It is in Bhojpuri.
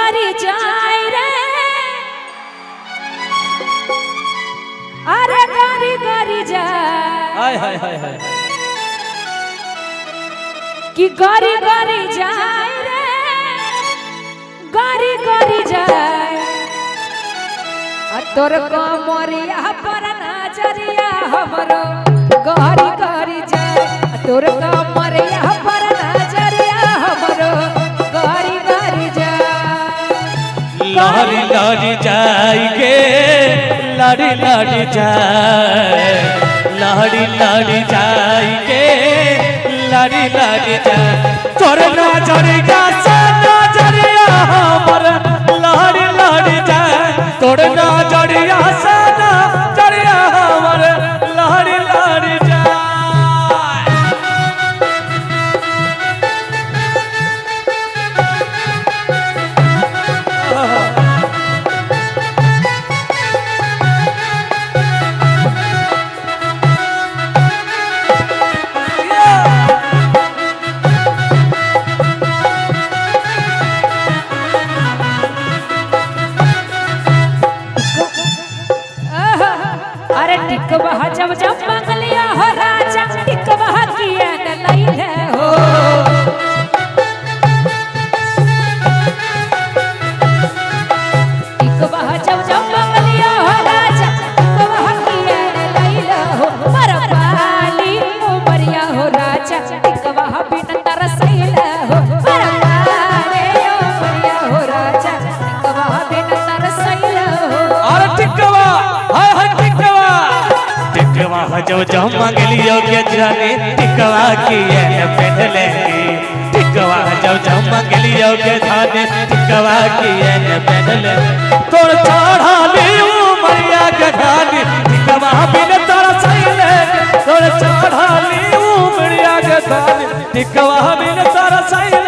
गरी जाए रे अरे गरी जाए हाय हाय हाय हाय कि गरी जाए रे गरी जाए तोर कमरिया पर नजरिया हमरो गरी जाए तोर कमरिया पर नजरिया हमरो गरी जाए लहरी लहरी जाएगे लड़ी लड़ी जाए लहरी लड़ी जाएगे लड़ी लड़ी जाए तोर नजरिया से नजरिया हमर लहरी लड़ी जाए तोर नजरिया से नजरिया हमर लहरी लड़ी जाए अरे टिकवा जब जब मंगलिया हो राजा टिकवा किया न लैले हो टिकवा जब जब मंगलिया हो राजा टिकवा किया न लैले हो परपाली उमरिया हो राजा टिकवा बिन तरसैले हो परपाली उमरिया हो राजा टिकवा बिन तरसैले हो अरे टिकवा हाय हाय टिकवा टिकवा जो जो मंगलियो के जाने टिकवा की है पहले टिकवा जो जो मंगलियो के जाने टिकवा की है पहले तोर चढ़ा ली उमरिया के जाने टिकवा बिन तोर सैले तोर चढ़ा ली उमरिया के जाने टिकवा बिन तोर सैले